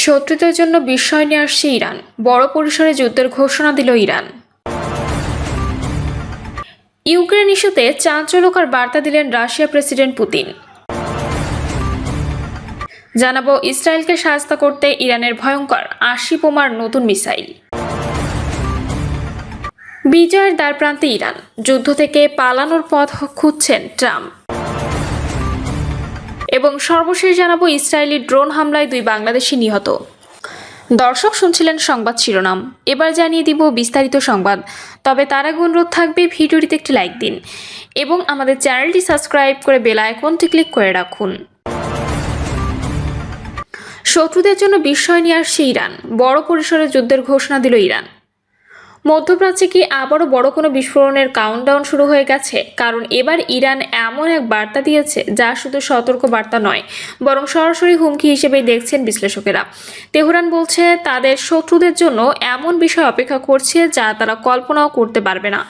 শত্রুদের জন্য বিস্ময় নিয়ে আসছে ইরান। বড় পরিসরে যুদ্ধের ঘোষণা দিল ইরান। ইউক্রেন ইস্যুতে চাঞ্চল্যকর বার্তা দিলেন রাশিয়া প্রেসিডেন্ট পুতিন। জানাবো ইসরায়েলকে সাহায্য করতে ইরানের ভয়ঙ্কর ৮০ বোমার নতুন মিসাইল। বিজয়ের দ্বারপ্রান্তে ইরান, যুদ্ধ থেকে পালানোর পথ খুঁজছেন ট্রাম্প। এবং সর্বশেষ জানাবো ইসরায়েলি ড্রোন হামলায় 2 বাংলাদেশি নিহত। দর্শক শুনছিলেন সংবাদ শিরোনাম, এবার জানিয়ে দিব বিস্তারিত সংবাদ। তবে তার আগে অনুরোধ থাকবে ভিডিওটিতে একটি লাইক দিন এবং আমাদের চ্যানেলটি সাবস্ক্রাইব করে বেল আইকনটি ক্লিক করে রাখুন। শত্রুদের জন্য বিস্ময় নিয়ে আসছে ইরান। বড় পরিসরে যুদ্ধের ঘোষণা দিল ইরান। মধ্যপ্রাচ্যে কি আবারও বড় কোনো বিস্ফোরণের কাউন্টডাউন শুরু হয়ে গেছে? কারণ এবার ইরান এমন এক বার্তা দিয়েছে যা শুধু সতর্ক বার্তা নয়, বরং সরাসরি হুমকি হিসেবেই দেখছেন বিশ্লেষকেরা। তেহরান বলছে তাদের শত্রুদের জন্য এমন বিষয় অপেক্ষা করছে যা তারা কল্পনাও করতে পারবে না।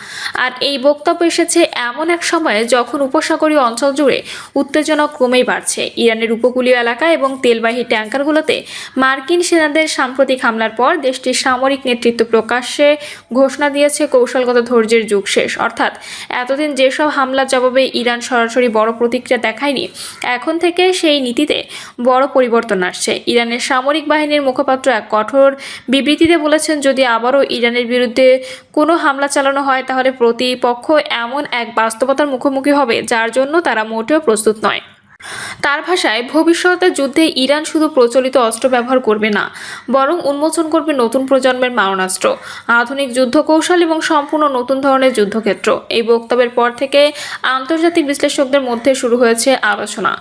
আর এই বক্তব্য এসেছে এমন এক সময়ে যখন উপসাগরীয় অঞ্চল জুড়ে উত্তেজনা ক্রমেই বাড়ছে। ইরানের উপকূলীয় এলাকা এবং তেলবাহী ট্যাঙ্কারগুলোতে মার্কিন সেনাদের সাম্প্রতিক হামলার পর দেশটির সামরিক নেতৃত্ব প্রকাশ্যে ঘোষণা দিয়েছে কৌশলগত ধৈর্যের যুগ শেষ। অর্থাৎ এতদিন যেসব হামলার জবাবে ইরান সরাসরি বড় প্রতিক্রিয়া দেখায়নি, এখন থেকে সেই নীতিতে বড় পরিবর্তন আসছে। ইরানের সামরিক বাহিনীর মুখপাত্র এক কঠোর বিবৃতিতে বলেছেন, যদি আবারও ইরানের বিরুদ্ধে কোনো হামলা চালানো হয় তাহলে প্রতিপক্ষ এমন এক বাস্তবতার মুখোমুখি হবে যার জন্য তারা মোটেও প্রস্তুত নয়। তার ভাষায়, ভবিষ্যতের যুদ্ধে ইরান শুধু প্রচলিত অস্ত্র ব্যবহার করবে না, বরং উন্মোচন করবে নতুন প্রজন্মের মারণাস্ত্র, আধুনিক যুদ্ধ কৌশল এবং সম্পূর্ণ নতুন ধরনের যুদ্ধক্ষেত্র। এই বক্তব্যের পর থেকে আন্তর্জাতিক বিশ্লেষকদের মধ্যে শুরু হয়েছে আলোচনা।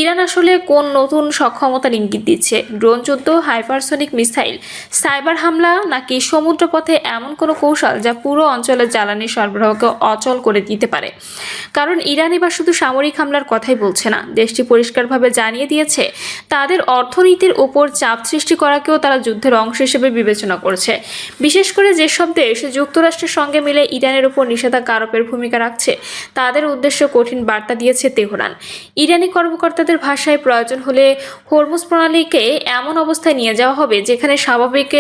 ইরান আসলে কোন নতুন সক্ষমতার ইঙ্গিত দিচ্ছে? ড্রোন যুদ্ধ, হাইপারসনিক মিসাইল, সাইবার হামলা, নাকি সমুদ্রপথে এমন কোনো কৌশল যা পুরো অঞ্চলের জ্বালানি সরবরাহকে অচল করে দিতে পারে? কারণ ইরান এবার শুধু সামরিক হামলার কথাই বলছে না, দেশটি পরিষ্কারভাবে জানিয়ে দিয়েছে তাদের অর্থনীতির ওপর চাপ সৃষ্টি করাকেও তারা যুদ্ধের অংশ হিসেবে বিবেচনা করছে। বিশেষ করে যেসব দেশ যুক্তরাষ্ট্রের সঙ্গে মিলে ইরানের উপর নিষেধাজ্ঞা আরোপের ভূমিকা রাখছে, তাদের উদ্দেশ্যে কঠিন বার্তা দিয়েছে তেহরান। ইরানি কর্মকর্তাদের ভাষায়, প্রয়োজন হলে হরমুজ প্রণালীকে এমন অবস্থায় নিয়ে যাওয়া হবে যেখানে স্বাভাবিক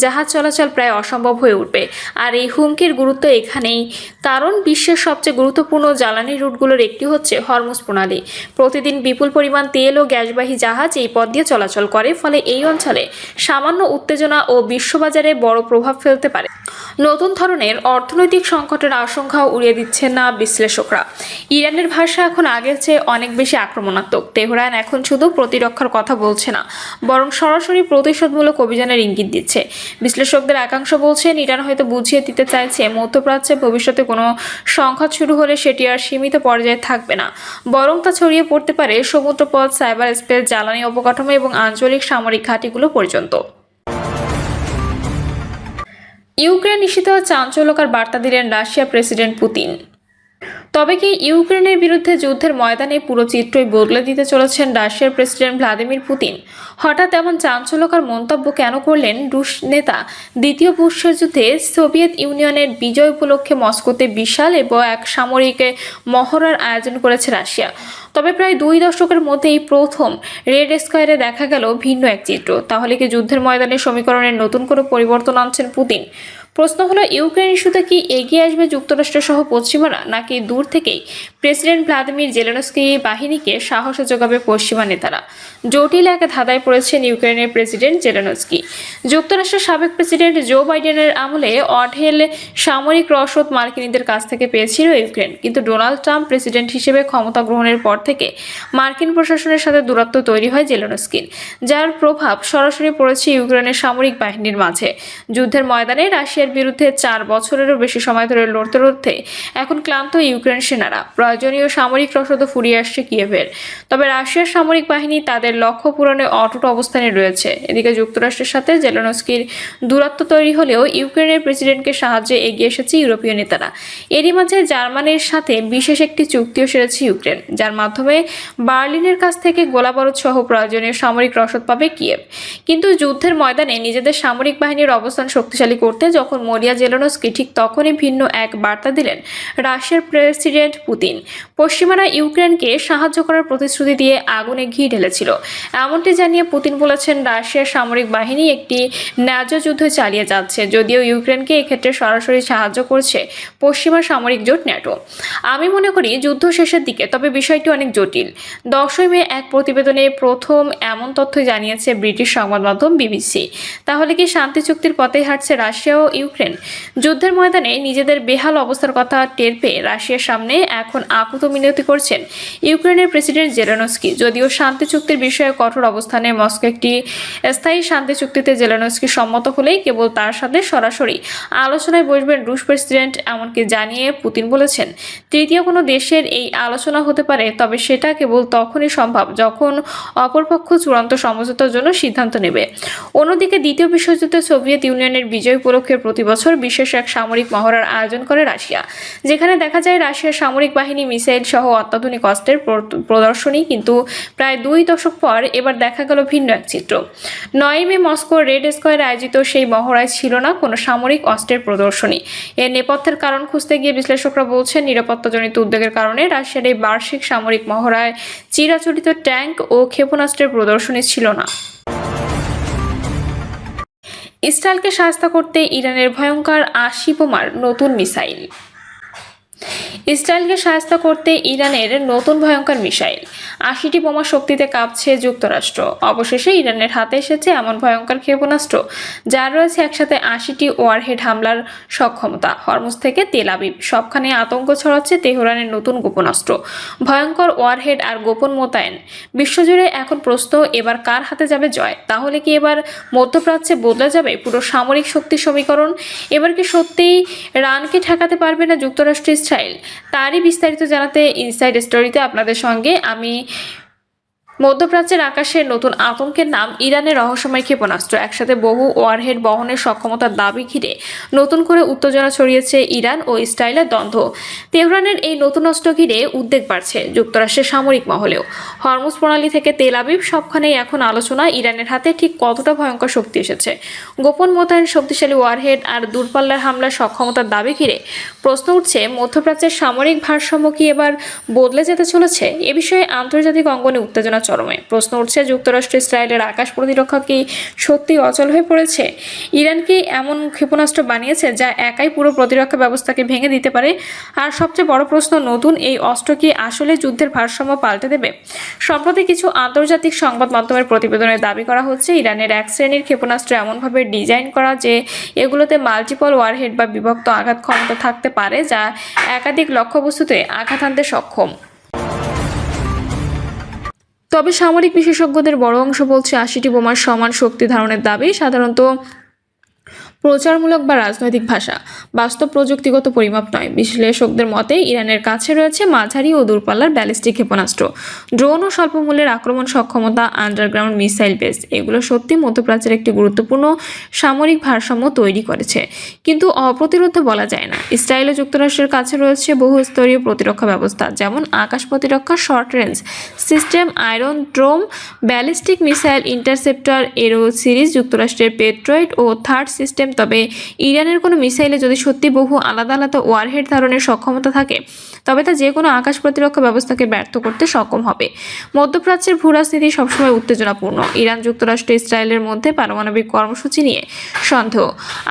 জাহাজ চলাচল প্রায় অসম্ভব হয়ে উঠবে। আর এই হুমকির গুরুত্ব এখানেই, কারণ বিশ্বের সবচেয়ে গুরুত্বপূর্ণ জ্বালানি রুটগুলোর একটি হচ্ছে হরমুজ প্রণালী। প্রতিদিন বিপুল পরিমাণ তেল ও গ্যাসবাহী জাহাজ এই পথ দিয়ে চলাচল করে, ফলে এই অঞ্চলে সামান্য উত্তেজনা ও বিশ্ববাজারে বড় প্রভাব ফেলতে পারে। নতুন ধরনের অর্থনৈতিক সংকটের আশঙ্কাও উড়িয়ে দিচ্ছেন না বিশ্লেষকরা। ইরানের ভাষা এখন আগের চেয়ে অনেক বেশি আক্রমণাত্মক। তেহরান এখন শুধু প্রতিরক্ষার কথা বলছে না, বরং সরাসরি প্রতিশোধমূলক অভিযানের ইঙ্গিত দিচ্ছে। বিশ্লেষকদের একাংশ বলছেন, ইরান হয়তো বুঝিয়ে দিতে চাইছে মধ্যপ্রাচ্যে ভবিষ্যতে কোনো সংঘাত শুরু হলে সেটি আর সীমিত পর্যায়ে থাকবে না, বরং তা ছড়িয়ে পড়তে পারে সমুদ্রপথ, সাইবার স্পেস, জ্বালানি অবকাঠামো এবং আঞ্চলিক সামরিক ঘাঁটিগুলো পর্যন্ত। ইউক্রেন ইস্যুতে চাঞ্চল্যকর বার্তা দিলেন রাশিয়া প্রেসিডেন্ট পুতিন। তবে কি ইউক্রেনের বিরুদ্ধে যুদ্ধের ময়দানে পুরো চিত্রই বদলে দিতে চলেছেন রাশিয়ার প্রেসিডেন্ট ভ্লাদিমির পুতিন? হঠাৎ এমন চাঞ্চল্যকর মন্তব্য কেন করলেন রুশ নেতা? দ্বিতীয় বিশ্বযুদ্ধে সোভিয়েত ইউনিয়নের বিজয় উপলক্ষে মস্কোতে বিশাল এবং এক সামরিক মহড়ার আয়োজন করেছে রাশিয়া। তবে প্রায় 2 দশকের মধ্যেই প্রথম রেড স্কোয়ারে দেখা গেল ভিন্ন এক চিত্র। তাহলে কি যুদ্ধের ময়দানে সমীকরণের নতুন করে পরিবর্তন আনছেন পুতিন? প্রশ্ন হলো, ইউক্রেন ইস্যুতে কি এগিয়ে আসবে যুক্তরাষ্ট্র সহ পশ্চিমারা, নাকি দূর থেকেই প্রেসিডেন্ট ভ্লাদিমির জেলেনস্কি বাহিনীকে সাহস যোগাবে পশ্চিমা নেতারা? জটিল এক ধাঁধায় পড়েছেন ইউক্রেনের প্রেসিডেন্ট জেলেনস্কি। যুক্তরাষ্ট্রের সাবেক প্রেসিডেন্ট জো বাইডেনের আমলে অঢেল সামরিক রসদ মার্কিনীদের কাছ থেকে পেয়েছিল ইউক্রেন, কিন্তু ডোনাল্ড ট্রাম্প প্রেসিডেন্ট হিসেবে ক্ষমতা গ্রহণের পর থেকে মার্কিন প্রশাসনের সাথে দূরত্ব তৈরি হয় জেলেনস্কির, যার প্রভাব সরাসরি পড়েছে ইউক্রেনের সামরিক বাহিনীর মাঝে। যুদ্ধের ময়দানে রাশিয়ার বিরুদ্ধে 4 বছরেরও বেশি সময় ধরে লড়তে এখন ক্লান্ত ইউক্রেন সেনারা। প্রয়োজনীয় সামরিক রসদও ফুরিয়ে আসছে কিয়েভের। তবে রাশিয়ার সামরিক বাহিনী তাদের লক্ষ্য পূরণে অটুট অবস্থানে রয়েছে। এদিকে যুক্তরাষ্ট্রের সাথে জেলেনস্কির দূরত্ব তৈরি হলেও ইউক্রেনের প্রেসিডেন্টকে সাহায্যে এগিয়ে এসেছে ইউরোপীয় নেতারা। এরই মাঝে জার্মানির সাথে বিশেষ একটি চুক্তিও সেরেছে ইউক্রেন, যার মাধ্যমে বার্লিনের কাছ থেকে গোলাবারুদ সহ প্রয়োজনীয় সামরিক রসদ পাবে কিয়েভ। কিন্তু যুদ্ধের ময়দানে নিজেদের সামরিক বাহিনীর অবস্থান শক্তিশালী করতে যখন মরিয়া জেলেনস্কি ঠিক তখনই ভিন্ন এক বার্তা দিলেন রাশিয়ার প্রেসিডেন্ট পুতিন। পশ্চিমারা ইউক্রেনকে সাহায্য করার প্রতিশ্রুতি দিয়ে আগুনে ঘি ঢেলেছিল। এমনটি জানিয়ে পুতিন বলেছেন, রাশিয়ার সামরিক বাহিনী একটি ন্যায্য যুদ্ধ চালিয়ে যাচ্ছে, যদিও ইউক্রেনকে এক্ষেত্রে সরাসরি সাহায্য করছে পশ্চিমা সামরিক জোট ন্যাটো। আমি মনে করি যুদ্ধ শেষের দিকে, তবে বিষয়টি অনেক জটিল। 10 মে এক প্রতিবেদনে প্রথম এমন তথ্য জানিয়েছে ব্রিটিশ সংবাদ মাধ্যম বিবিসি। তাহলে কি শান্তি চুক্তির পথেই হাঁটছে রাশিয়া ও ইউক্রেন? যুদ্ধের ময়দানে নিজেদের বেহাল অবস্থার কথা টের পেয়ে রাশিয়ার সামনে এখন আকুত মিনতি করছেন ইউক্রেনের প্রেসিডেন্ট জেলেনস্কি। যদিও শান্তি চুক্তির বিষয়ে কঠোর অবস্থানে মস্কো একটি স্থায়ী শান্তি চুক্তিতে জেলেনস্কি সম্মত হলেই কেবল তার সাথে সরাসরি আলোচনায় বসবেন রুশ প্রেসিডেন্ট, এমনকি জানিয়ে পুতিন বলেছেন, তৃতীয় কোনো দেশের এই আলোচনা হতে পারে, তবে সেটা কেবল তখনই সম্ভব যখন অপরপক্ষ চূড়ান্ত সমঝোতার জন্য সিদ্ধান্ত নেবে। অন্যদিকে দ্বিতীয় বিশ্বযুদ্ধে সোভিয়েত ইউনিয়নের বিজয় উপলক্ষে প্রতি বছর বিশেষ এক সামরিক মহড়ার আয়োজন করে রাশিয়া, যেখানে দেখা যায় রাশিয়ার সামরিক বাহিনী মিসাইল সহ অত্যাধুনিক অস্ত্রের প্রদর্শনী। কিন্তু প্রায় 2 দশক পর এবার দেখা গেল ভিন্ন এক চিত্র। 9 মে মস্কোর রেড স্কোয়ারে আয়োজিত সেই মহড়ায় ছিল না কোনো সামরিক অস্ত্রের প্রদর্শনী। এর নেপথ্যের কারণ খুঁজতে গিয়ে বিশ্লেষকরা বলছেন, নিরাপত্তাজনিত উদ্বেগের কারণে রাশিয়ার এই বার্ষিক সামরিক মহড়ায় চিরাচরিত ট্যাঙ্ক ও ক্ষেপণাস্ত্রের প্রদর্শনী ছিল না। ইসরায়েলকে সহায়তা করতে ইরানের ভয়ঙ্কর 80 বোমার নতুন মিসাইল। ইসরায়েলকে সহায়তা করতে ইরানের নতুন ভয়ঙ্কর মিসাইল 80টি বোমা শক্তিতে কাঁপছে যুক্তরাষ্ট্র। অবশেষে ইরানের হাতে এসেছে এমন ভয়ঙ্কর ক্ষেপণাস্ত্র যার রয়েছে একসাথে 80টি ওয়ারহেড হামলার সক্ষমতা। হরমুজ থেকে তেল আবিব সবখানে আতঙ্ক ছড়াচ্ছে তেহরানের নতুন গোপনাস্ত্র, ভয়ঙ্কর ওয়ারহেড আর গোপন মোতায়েন। বিশ্বজুড়ে এখন প্রশ্ন, এবার কার হাতে যাবে জয়? তাহলে কি এবার মধ্যপ্রাচ্যে বদলে যাবে পুরো সামরিক শক্তি সমীকরণ? এবার কি সত্যিই রানকে ঠেকাতে পারবে না যুক্তরাষ্ট্র ইসরায়েল? তারই বিস্তারিত জানাতে ইনসাইড স্টোরিতে আপনাদের সঙ্গে আমি। মধ্যপ্রাচ্যের আকাশের নতুন আতঙ্কের নাম ইরানের রহস্যময় ক্ষেপণাস্ত্র। একসাথে বহু ওয়ারহেড বহনের সক্ষমতার দাবি ঘিরে নতুন করে উত্তেজনা ছড়িয়েছে ইরান ও ইসরায়েলের দ্বন্দ্ব। তেহরানের এই নতুন অস্ত্র ঘিরে উদ্বেগ বাড়ছে যুক্তরাষ্ট্রের সামরিক মহলেও। হরমুজ প্রণালী থেকে তেল আবিব সবখানেই এখন আলোচনা, ইরানের হাতে ঠিক কতটা ভয়ঙ্কর শক্তি এসেছে। গোপন মোতায়েন, শক্তিশালী ওয়ারহেড আর দূরপাল্লার হামলার সক্ষমতার দাবি ঘিরে প্রশ্ন উঠছে, মধ্যপ্রাচ্যের সামরিক ভারসাম্য কি এবার বদলে যেতে চলেছে? এ বিষয়ে আন্তর্জাতিক অঙ্গনে উত্তেজনা চরমে। প্রশ্ন উঠছে, যুক্তরাষ্ট্র ইসরায়েলের আকাশ প্রতিরক্ষা কি সত্যি অচল হয়ে পড়েছে? ইরান কি এমন ক্ষেপণাস্ত্র বানিয়েছে যা একাই পুরো প্রতিরক্ষা ব্যবস্থাকে ভেঙে দিতে পারে? আর সবচেয়ে বড় প্রশ্ন, নতুন এই অস্ত্র কি আসলে যুদ্ধের ভারসাম্য পাল্টে দেবে? সম্প্রতি কিছু আন্তর্জাতিক সংবাদ মাধ্যমের প্রতিবেদনে দাবি করা হচ্ছে, ইরানের এক শ্রেণীর ক্ষেপণাস্ত্র এমনভাবে ডিজাইন করা যে এগুলোতে মাল্টিপল ওয়ারহেড বা বিভক্ত আঘাত ক্ষমতা থাকতে পারে, যা একাধিক লক্ষ্যবস্তুতে আঘাত আনতে সক্ষম। তবে সামরিক বিশেষজ্ঞদের বড় অংশ বলছে 80টি বোমার সমান শক্তি ধারণের দাবি সাধারণত প্রচারমূলক বা রাজনৈতিক ভাষা, বাস্তব প্রযুক্তিগত পরিমাপ নয়। বিশ্লেষকদের মতে ইরানের কাছে রয়েছে মাঝারি ও দূরপাল্লার ব্যালিস্টিক ক্ষেপণাস্ত্র, ড্রোন ও স্বল্পমূল্যের আক্রমণ সক্ষমতা, আন্ডারগ্রাউন্ড মিসাইল বেস। এগুলো সত্যি মধ্যপ্রাচ্যের একটি গুরুত্বপূর্ণ সামরিক ভারসাম্য তৈরি করেছে, কিন্তু অপ্রতিরোধ বলা যায় না। ইসরায়েল ও যুক্তরাষ্ট্রের কাছে রয়েছে বহুস্তরীয় প্রতিরক্ষা ব্যবস্থা, যেমন আকাশ প্রতিরক্ষা, short range system, iron dome, ballistic missile interceptor, arrow series, যুক্তরাষ্ট্রের পেট্রয়েড ও থার্ড সিস্টেম। তবে ইরানের কোনো মিসাইলে যদি সত্যি বহু আলাদা আলাদা ওয়ারহেড ধারণের সক্ষমতা থাকে, তবে তা যে কোনো আকাশ প্রতিরক্ষা ব্যবস্থাকে ব্যর্থ করতে সক্ষম হবে। মধ্যপ্রাচ্যের ভূরাজনীতি সবসময় উত্তেজনাপূর্ণ। ইরান, যুক্তরাষ্ট্র, ইসরায়েলের মধ্যে পারমাণবিক কর্মসূচি নিয়ে সন্দেহ,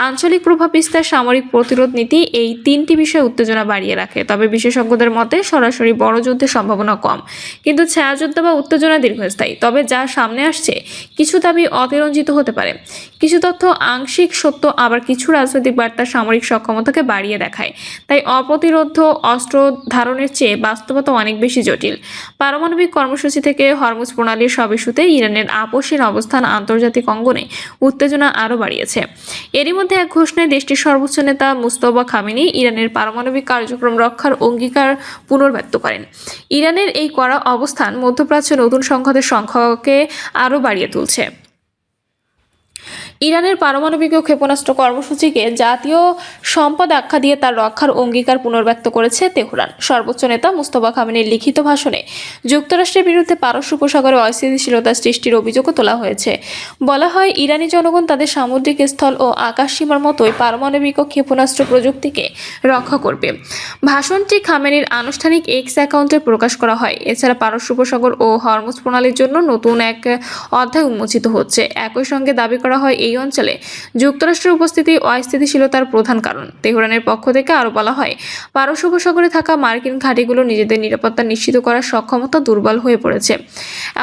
আঞ্চলিক প্রভাব বিস্তার, সামরিক প্রতিরোধ নীতি, এই 3টি বিষয় উত্তেজনা বাড়িয়ে রাখে। তবে বিশেষজ্ঞদের মতে সরাসরি বড় যুদ্ধের সম্ভাবনা কম, কিন্তু ছায়াযুদ্ধ বা উত্তেজনা দীর্ঘস্থায়ী। তবে যা সামনে আসছে, কিছু দাবি অতিরঞ্জিত হতে পারে, কিছু তথ্য আংশিক সত্য, আবার কিছু রাজনৈতিক বার্তা সামরিক সক্ষমতাকে বাড়িয়ে দেখায়। তাই অপ্রতিরোধ অস্ত্র ধারণের চেয়ে বাস্তবতা অনেক বেশি জটিল। পারমাণবিক কর্মসূচি থেকে হরমুজ প্রণালীর সব ইস্যুতে ইরানের আপোষহীন অবস্থান আন্তর্জাতিক অঙ্গনে উত্তেজনা আরও বাড়িয়েছে। এরই মধ্যে এক ঘোষণায় দেশটির সর্বোচ্চ নেতা মুস্তফা খামেনি ইরানের পারমাণবিক কার্যক্রম রক্ষার অঙ্গীকার পুনর্ব্যক্ত করেন। ইরানের এই কড়া অবস্থান মধ্যপ্রাচ্যে নতুন সংঘাতের সংখ্যাকে আরও বাড়িয়ে তুলছে। ইরানের পারমাণবিক ও ক্ষেপণাস্ত্র কর্মসূচিকে জাতীয় সম্পদ আখ্যা দিয়ে তার রক্ষার অঙ্গীকার পুনর্ব্যক্ত করেছে তেহরান। সর্বোচ্চ নেতা মুস্তফা খামেনির লিখিত ভাষণে যুক্তরাষ্ট্রের বিরুদ্ধে পারস্য উপসাগরে অস্থিতিশীলতা সৃষ্টির অভিযোগও তোলা হয়েছে। বলা হয়, ইরানি জনগণ তাদের সামুদ্রিক স্থল ও আকাশ সীমার মতোই পারমাণবিক ও ক্ষেপণাস্ত্র প্রযুক্তিকে রক্ষা করবে। ভাষণটি খামেনির আনুষ্ঠানিক এক্স অ্যাকাউন্টে প্রকাশ করা হয়। এছাড়া পারস্য উপসাগর ও হরমুজ প্রণালীর জন্য নতুন এক অধ্যায় উন্মোচিত হচ্ছে। একই সঙ্গে দাবি করা হয়, এই অঞ্চলে যুক্তরাষ্ট্রের উপস্থিতি অস্থিতিশীলতার প্রধান কারণ। তেহরানের পক্ষ থেকে আরও বলা হয়, পারস্য উপসাগরে থাকা মার্কিন ঘাঁটিগুলো নিজেদের নিরাপত্তা নিশ্চিত করার সক্ষমতা দুর্বল হয়ে পড়েছে।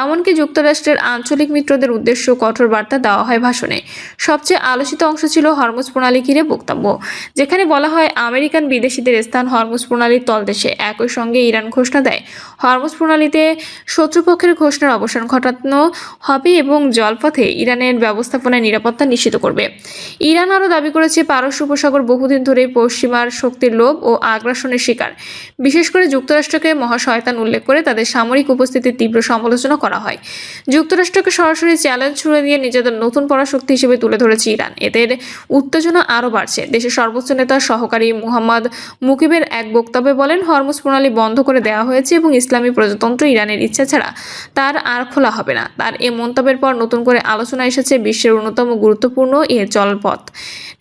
এমনকি যুক্তরাষ্ট্রের আঞ্চলিক মিত্রদের উদ্দেশ্যে কঠোর বার্তা দেওয়া হয় ভাষণে। সবচেয়ে আলোচিত অংশ ছিল হরমুজ প্রণালী ঘিরে বক্তব্য, যেখানে বলা হয় আমেরিকান বিদেশিদের স্থান হরমুজ প্রণালীর তলদেশে। একই সঙ্গে ইরান ঘোষণা দেয়, হরমুজ প্রণালীতে শত্রুপক্ষের ঘোষণার অবসান ঘটানো হবে এবং জলপথে ইরানের ব্যবস্থাপনায় নিরাপত্তা নিশ্চিত করবে। ইরান আরও দাবি করেছে, পারস্য উপসাগর বহুদিন ধরেই পশ্চিমার শক্তির লোভ ও আগ্রাসনের শিকার। বিশেষ করে যুক্তরাষ্ট্রকে মহাশয়তান উল্লেখ করে তাদের সামরিক উপস্থিতির তীব্র সমালোচনা করা হয়। যুক্তরাষ্ট্রকে সরাসরি চ্যালেঞ্জ ছুড়ে দিয়ে নিজেদের নতুন পরাশক্তি হিসেবে তুলে ধরেছে ইরান। এদের উত্তেজনা আরও বাড়ছে। দেশের সর্বোচ্চ নেতা সহকারী মুহাম্মদ মুকিবের এক বক্তব্যে বলেন, হরমুজ প্রণালী বন্ধ করে দেওয়া হয়েছে এবং ইসলামী প্রজাতন্ত্র ইরানের ইচ্ছা ছাড়া তার আর খোলা হবে না। তার এ মন্তব্যের পর নতুন করে আলোচনা এসেছে বিশ্বের অন্যতম গুরুত্বপূর্ণ এ জলপথ।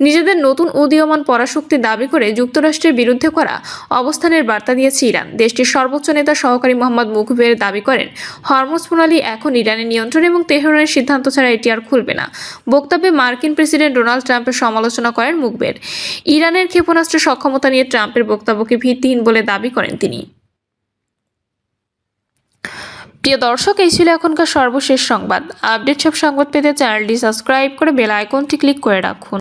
নিজেদের নতুন উদীয়মান পরাশক্তি দাবি করে যুক্তরাষ্ট্রের বিরুদ্ধে করা অবস্থানের বার্তা দিয়েছে ইরান। দেশটির সর্বোচ্চ নেতা সহকারী মোহাম্মদ মুকিবের দাবি করেন, হরমুজ প্রণালী এখন ইরানের নিয়ন্ত্রণ এবং তেহরানের সিদ্ধান্ত ছাড়া এটি আর খুলবে না। বক্তব্যে মার্কিন প্রেসিডেন্ট ডোনাল্ড ট্রাম্পের সমালোচনা করেন মুকিবের। ইরানের ক্ষেপণাস্ত্র সক্ষমতা নিয়ে ট্রাম্পের বক্তব্যকে ভিত্তিহীন বলে দাবি করেন তিনি। প্রিয় দর্শক, এই ছিল এখনকার সর্বশেষ সংবাদ। আপডেট সব সংবাদ পেতে চ্যানেলটি সাবস্ক্রাইব করে বেল আইকনটি ক্লিক করে রাখুন।